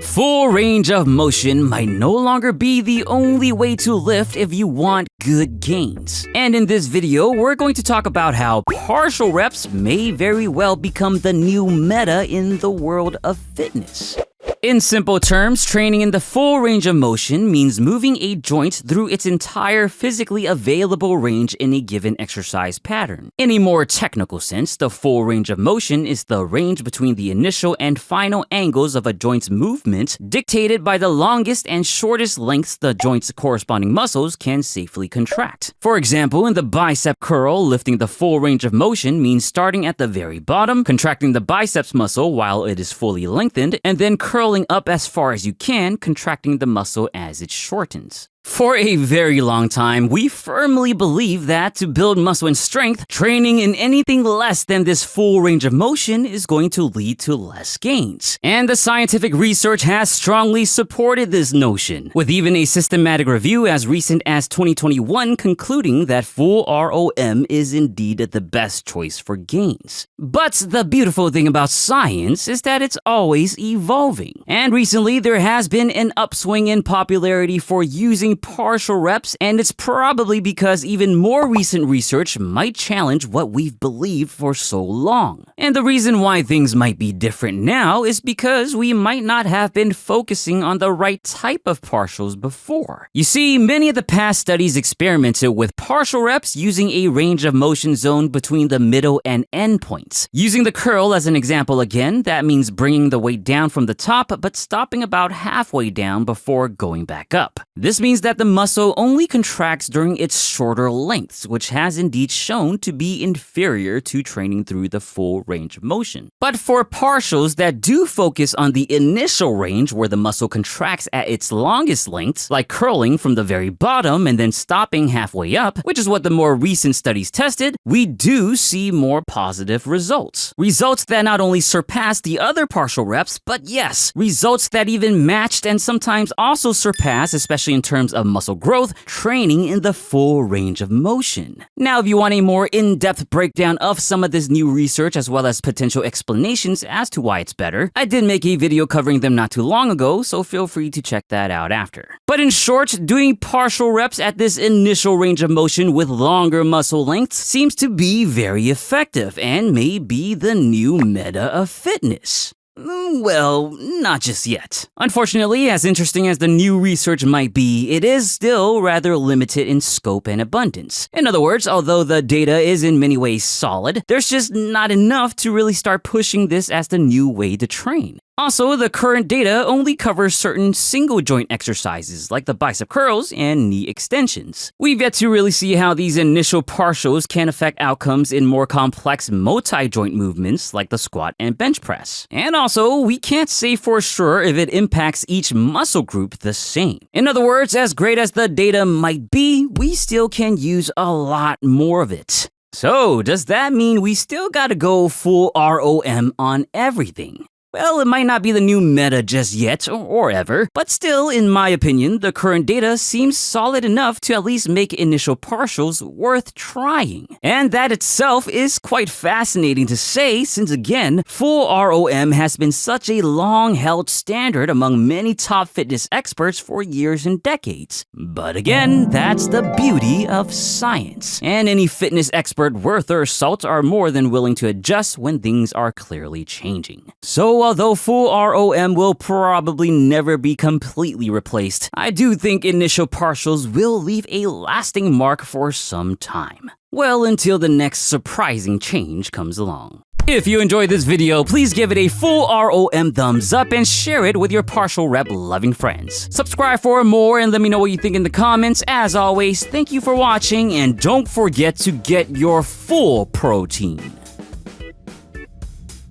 Full range of motion might no longer be the only way to lift if you want good gains. And in this video, we're going to talk about how partial reps may very well become the new meta in the world of fitness. In simple terms, training in the full range of motion means moving a joint through its entire physically available range in a given exercise pattern. In a more technical sense, the full range of motion is the range between the initial and final angles of a joint's movement, dictated by the longest and shortest lengths the joint's corresponding muscles can safely contract. For example, in the bicep curl, lifting the full range of motion means starting at the very bottom, contracting the biceps muscle while it is fully lengthened, and then curling up as far as you can, contracting the muscle as it shortens. For a very long time, we firmly believe that to build muscle and strength, training in anything less than this full range of motion is going to lead to less gains. And the scientific research has strongly supported this notion, with even a systematic review as recent as 2021 concluding that full ROM is indeed the best choice for gains. But the beautiful thing about science is that it's always evolving. And recently, there has been an upswing in popularity for using partial reps, and it's probably because even more recent research might challenge what we've believed for so long. And the reason why things might be different now is because we might not have been focusing on the right type of partials before. You see, many of the past studies experimented with partial reps using a range of motion zone between the middle and end points. Using the curl as an example again, that means bringing the weight down from the top but stopping about halfway down before going back up. This means that the muscle only contracts during its shorter lengths, which has indeed shown to be inferior to training through the full range of motion. But for partials that do focus on the initial range where the muscle contracts at its longest lengths, like curling from the very bottom and then stopping halfway up, which is what the more recent studies tested, we do see more positive results. Results that not only surpass the other partial reps, but yes, results that even matched and sometimes also surpass, especially in terms of muscle growth, training in the full range of motion. Now, if you want a more in-depth breakdown of some of this new research as well as potential explanations as to why it's better, I did make a video covering them not too long ago, so feel free to check that out after. But in short, doing partial reps at this initial range of motion with longer muscle lengths seems to be very effective and may be the new meta of fitness. Well, not just yet. Unfortunately, as interesting as the new research might be, it is still rather limited in scope and abundance. In other words, although the data is in many ways solid, there's just not enough to really start pushing this as the new way to train. Also, the current data only covers certain single joint exercises like the bicep curls and knee extensions. We've yet to really see how these initial partials can affect outcomes in more complex multi-joint movements like the squat and bench press. And also, we can't say for sure if it impacts each muscle group the same. In other words, as great as the data might be, we still can use a lot more of it. So, does that mean we still gotta go full ROM on everything? Well, it might not be the new meta just yet, or ever, but still, in my opinion, the current data seems solid enough to at least make initial partials worth trying. And that itself is quite fascinating to say, since again, full ROM has been such a long-held standard among many top fitness experts for years and decades. But again, that's the beauty of science. And any fitness expert worth their salt are more than willing to adjust when things are clearly changing. So, although full ROM will probably never be completely replaced, I do think initial partials will leave a lasting mark for some time. Well, until the next surprising change comes along. If you enjoyed this video, please give it a full ROM thumbs up and share it with your partial rep loving friends. Subscribe for more and let me know what you think in the comments. As always, thank you for watching and don't forget to get your full protein.